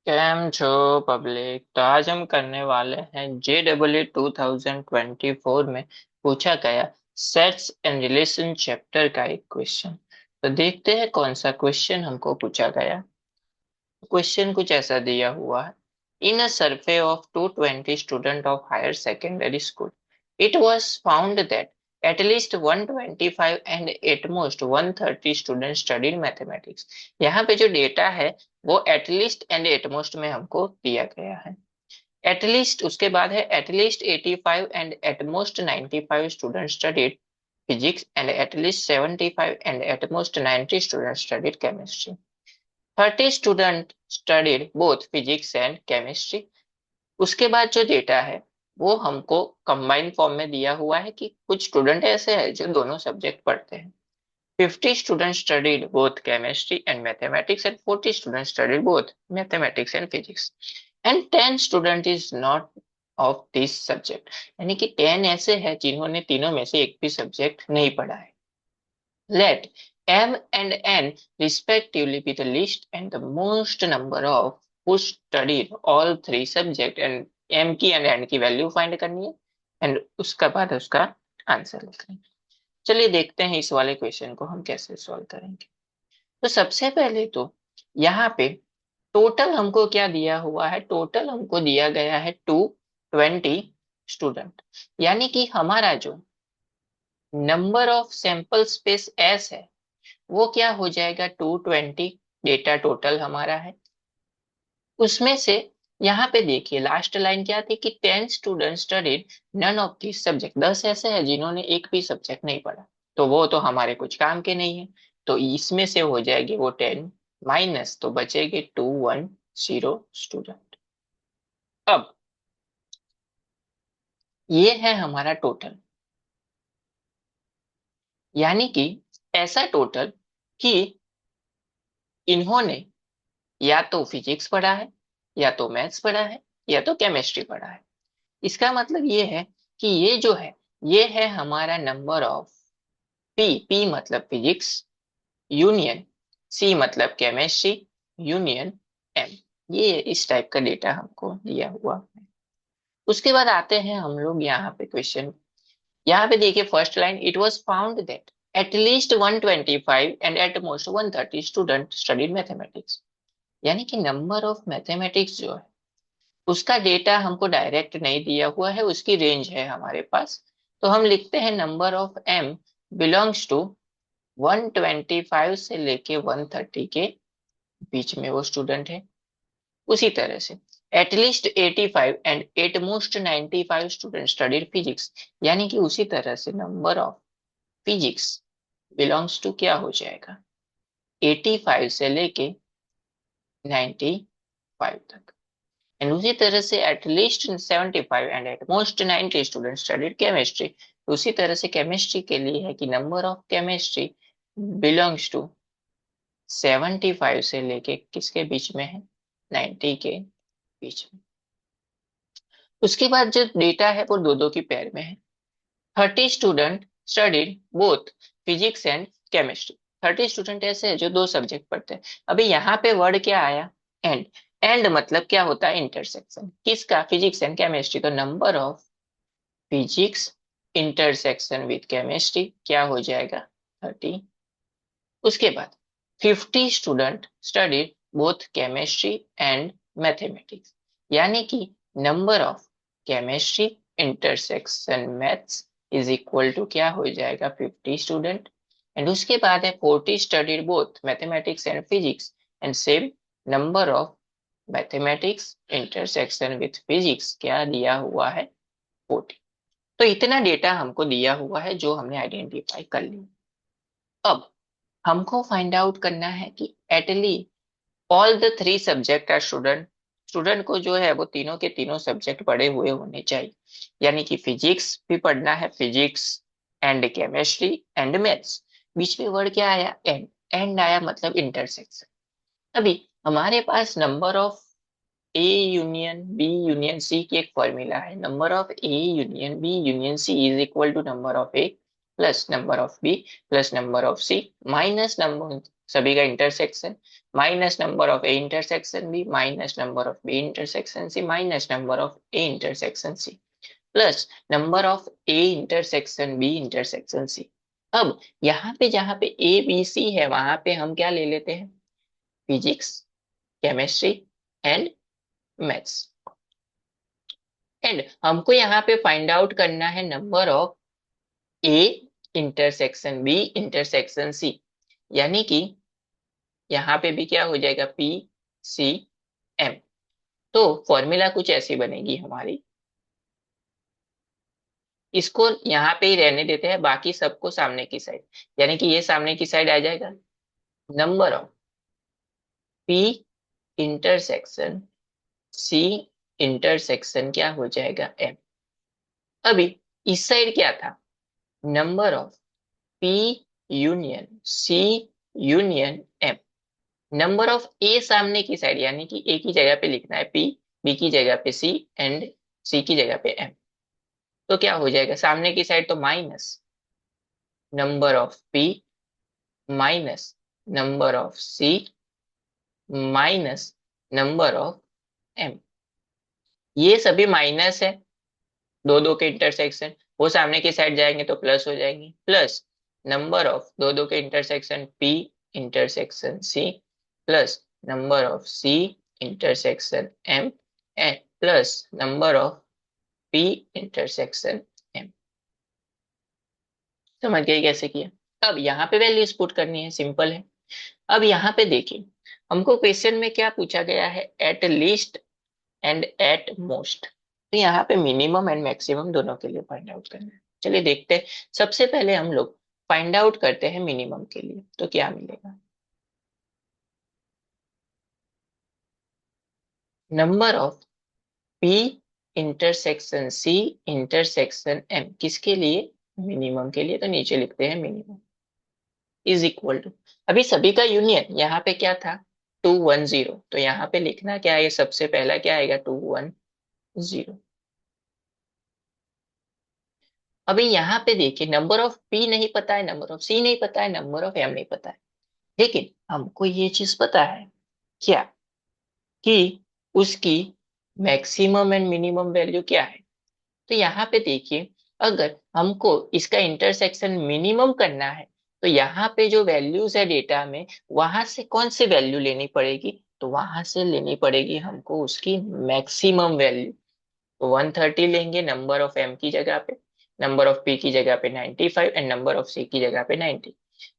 Cam छो public. तो आज हम करने वाले हैं JEE 2024 में पूछा गया सेट्स एंड रिलेशन चैप्टर का एक क्वेश्चन। तो देखते हैं कौन सा क्वेश्चन हमको पूछा गया। क्वेश्चन कुछ ऐसा दिया हुआ है। In a survey of 220 student of higher secondary school it was found that at least 125 and at most 130 students studied mathematics। यहाँ पे जो डेटा है वो एटलीस्ट एंड एटमोस्ट में हमको दिया गया है। एटलीस्ट उसके बाद है at least 85 and at most 95 student studied physics and at least 75 and at most 90 student studied chemistry. 30 student studied both physics and chemistry. उसके बाद जो डेटा है वो हमको कंबाइन फॉर्म में दिया हुआ है कि कुछ स्टूडेंट ऐसे हैं जो दोनों सब्जेक्ट पढ़ते हैं। 50 students studied both chemistry and mathematics and 40 students studied both mathematics and physics and 10 student is not of this subject। यानी कि 10 ऐसे हैं जिन्होंने तीनों में से एक भी सब्जेक्ट नहीं पढ़ा है। Let M and N respectively be the least and the most number of who studied all three subject and M की and N की वैल्यू फाइंड करनी है एंड उसका बाद उसका आंसर लिखना है। चलिए देखते हैं इस वाले क्वेश्चन को हम कैसे सॉल्व करेंगे। तो सबसे पहले तो यहाँ पे टोटल हमको क्या दिया हुआ है। टोटल हमको दिया गया है 220 स्टूडेंट। यानी कि हमारा जो number of sample space S है वो क्या हो जाएगा 220। डेटा टोटल हमारा है उसमें से यहाँ पे देखिए लास्ट लाइन क्या थी कि 10 student studied none of this subject. 10 ऐसे हैं जिन्होंने एक भी सब्जेक्ट नहीं पढ़ा। तो वो तो हमारे कुछ काम के नहीं है। तो इसमें से हो जाएगी वो 10 माइनस तो बचेगी 210 स्टूडेंट। अब ये है हमारा टोटल। यानी कि ऐसा टोटल कि इन्होंने या तो फिजिक्स पढ़ा है या तो मैथ्स पढ़ा है या तो केमिस्ट्री पढ़ा है। इसका मतलब ये है कि ये जो है ये है हमारा नंबर ऑफ पी। पी मतलब फिजिक्स यूनियन सी मतलब केमिस्ट्री यूनियन एम। ये इस टाइप का डेटा हमको दिया हुआ है। उसके बाद आते हैं हम लोग यहाँ पे क्वेश्चन। यहाँ पे देखिए first line it was found that at least 125 and at most 130 student studied mathematics. यानी कि नंबर ऑफ मैथमेटिक्स जो है उसका डेटा हमको डायरेक्ट नहीं दिया हुआ है, उसकी रेंज है हमारे पास। तो हम लिखते हैं number of M belongs to 125 से लेके 130 के बीच में वो स्टूडेंट है। उसी तरह से at least 85 and at most 95 student studied physics. यानी कि उसी तरह से number of physics belongs to क्या हो जाएगा 85 से लेके 95 तक। एंड उसी तरह से at least 75 and at most 90 student studied chemistry. उसी तरह से केमिस्ट्री के लिए है कि number of chemistry belongs to 75 से लेके किसके बीच में है 90 के बीच में। उसके बाद जो डेटा है वो दो दो की पेयर में है। 30 student studied both physics and chemistry. 30 student ऐसे हैं जो दो सब्जेक्ट पढ़ते हैं। अभी यहाँ पे वर्ड क्या आया एंड। एंड मतलब क्या होता है इंटरसेक्शन किसका फिजिक्स एंड केमिस्ट्री। तो number of physics intersection with chemistry क्या हो जाएगा 30। उसके बाद 50 student studied both chemistry and mathematics. यानी कि number of chemistry intersection maths is equal to क्या हो जाएगा 50 स्टूडेंट। एंड उसके बाद है 40 studied both mathematics and physics and same number of mathematics intersection with physics क्या दिया हुआ है 40। तो इतना डेटा हमको दिया हुआ है जो हमने आइडेंटिफाई कर लिया। अब हमको फाइंड आउट करना है कि at least all the three subject are student. Student को जो है वो तीनों के तीनों सब्जेक्ट पढ़े हुए होने चाहिए। यानी कि फिजिक्स भी पढ़ना है physics and chemistry and maths. बीच में वर्ड क्या आया एंड। एंड आया मतलब इंटरसेक्शन। अभी हमारे पास number of a union b union c की एक फॉर्मूला है। Number of a union b union c is equal to number of a plus number of b plus number of C minus number सभी का intersection, minus number of A intersection b minus number of b intersection c minus number of A intersection C plus number of A intersection B intersection c. अब यहाँ पे जहाँ पे A B C है वहां पे हम क्या ले लेते हैं, physics, chemistry and maths. And हमको यहाँ पे फाइंड आउट करना है number of A intersection B intersection C, यानी कि यहाँ पे भी क्या हो जाएगा, पी सी एम। तो फॉर्मूला कुछ ऐसी बनेगी हमारी, इसको यहाँ पे ही रहने देते हैं, बाकी सबको सामने की साइड, यानी कि ये सामने की साइड आ जाएगा, number of P intersection C intersection क्या हो जाएगा, एम। अभी इस साइड क्या था, number of p union c union m. Number of a सामने की साइड, यानी कि ए की जगह पे लिखना है पी, बी की जगह पे सी एंड सी की जगह पे एम। तो क्या हो जाएगा सामने की साइड, तो minus number of P minus number of C minus number of M. ये सभी माइनस है, दो दो के इंटरसेक्शन, वो सामने की साइड जाएंगे तो प्लस हो जाएंगे, प्लस नंबर ऑफ दो दो के intersection P intersection C plus number of C intersection M and plus number of P intersection M. समझ गए कैसे किया। अब यहाँ पे वैल्यूज पुट करनी है, सिंपल है। अब यहाँ पे देखिए, हमको क्वेश्चन में क्या पूछा गया है, at least and at most. तो यहाँ पे मिनिमम एंड मैक्सिमम दोनों के लिए फाइंड आउट करना है। चलिए देखते हैं, सबसे पहले हम लोग फाइंड आउट करते हैं मिनिमम के लिए, तो क्या मिलेगा, number of P intersection C intersection M, किसके लिए, मिनिमम के लिए, तो नीचे लिखते हैं मिनिमम इज इक्वल टू, अभी सभी का यूनियन यहाँ पे क्या था, 210, तो यहाँ पे लिखना क्या है, सबसे पहला क्या आएगा, 210। अभी यहाँ पे देखिए, नंबर ऑफ पी नहीं पता है, नंबर ऑफ सी नहीं पता है, नंबर ऑफ एम नहीं पता है, लेकिन हमको ये चीज पता है क्या, कि उसकी मैक्सिमम एंड मिनिमम वैल्यू क्या है। तो यहाँ पे देखिए, अगर हमको इसका इंटरसेक्शन मिनिमम करना है, तो यहाँ पे जो वैल्यूज है डेटा में, वहां से कौन सी वैल्यू लेनी पड़ेगी, तो वहां से लेनी पड़ेगी हमको उसकी मैक्सिमम वैल्यू। तो 130 लेंगे नंबर ऑफ एम की जगह पे, नंबर ऑफ पी की जगह पे 95 एंड नंबर ऑफ सी की जगह पे 90।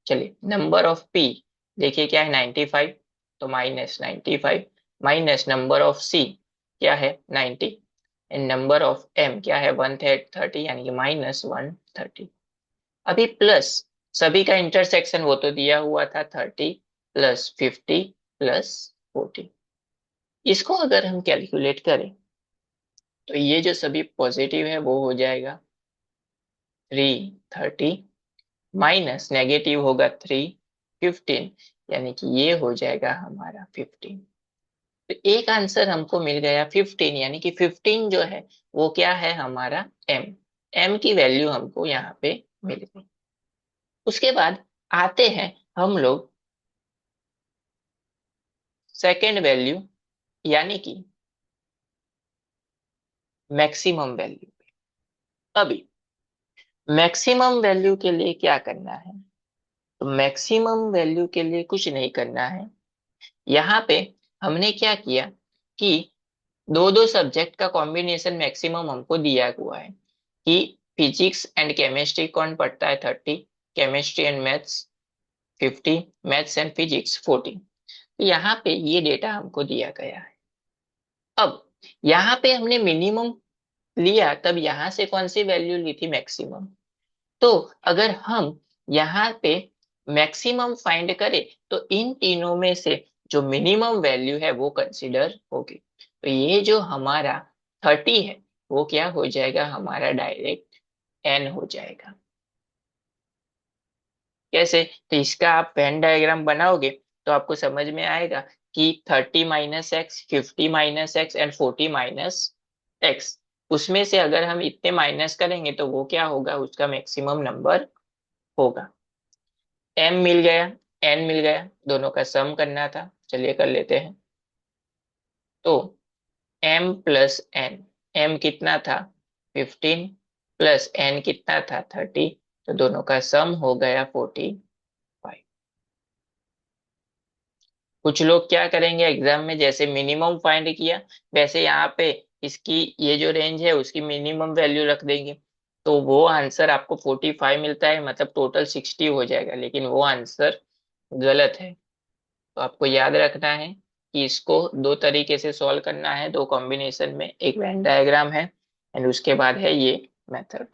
चलिए नंबर ऑफ पी देखिए क्या है, 95, तो माइनस 95 माइनस नंबर ऑफ सी क्या है 90 एंड नंबर ऑफ एम क्या है 130, यानी कि माइनस 130। अभी प्लस सभी का इंटरसेक्शन वो तो दिया हुआ था 30 प्लस 50 प्लस 40। इसको अगर हम कैलकुलेट करें, तो ये जो सभी पॉजिटिव है वो हो जाएगा 330 माइनस नेगेटिव होगा 315, यानी कि ये हो जाएगा हमारा 15। तो एक आंसर हमको मिल गया 15, यानी कि 15 जो है वो क्या है हमारा एम, एम की वैल्यू हमको यहाँ पे मिल गई। उसके बाद आते हैं हम लोग सेकेंड वैल्यू, यानी कि मैक्सिमम वैल्यू। अभी मैक्सिमम वैल्यू के लिए क्या करना है, तो मैक्सिमम वैल्यू के लिए कुछ नहीं करना है। यहाँ पे हमने क्या किया कि दो दो सब्जेक्ट का कॉम्बिनेशन मैक्सिमम हमको दिया हुआ है, कि फिजिक्स एंड केमिस्ट्री कौन पढ़ता है 30, chemistry and maths 50, maths and physics 40। तो यहाँ पे ये डेटा हमको दिया गया है। अब यहाँ पे हमने मिनिमम लिया, तब यहाँ से कौन सी वैल्यू ली थी, मैक्सिमम। तो अगर हम यहाँ पे मैक्सिमम फाइंड करें, तो इन तीनों में से जो मिनिमम वैल्यू है वो कंसीडर होगी। तो ये जो हमारा 30 है वो क्या हो जाएगा, हमारा डायरेक्ट एन हो जाएगा। कैसे, तो इसका आप वेन डायग्राम बनाओगे तो आपको समझ में आएगा कि 30 minus x, 50 minus x and 40 minus x, उसमें से अगर हम इतने माइनस करेंगे तो वो क्या होगा, उसका मैक्सिमम नंबर होगा। एम मिल गया, एन मिल गया, दोनों का सम करना था, चलिए कर लेते हैं। तो m प्लस एन, m कितना था 15, प्लस n कितना था 30, तो दोनों का सम हो गया 45। कुछ लोग क्या करेंगे एग्जाम में, जैसे मिनिमम फाइंड किया वैसे यहाँ पे इसकी ये जो रेंज है उसकी मिनिमम वैल्यू रख देंगे, तो वो आंसर आपको 45 मिलता है, मतलब टोटल 60 हो जाएगा, लेकिन वो आंसर गलत है। तो आपको याद रखना है कि इसको दो तरीके से सॉल्व करना है, दो कॉम्बिनेशन में, एक वेन डायग्राम है एंड उसके बाद है ये मेथड।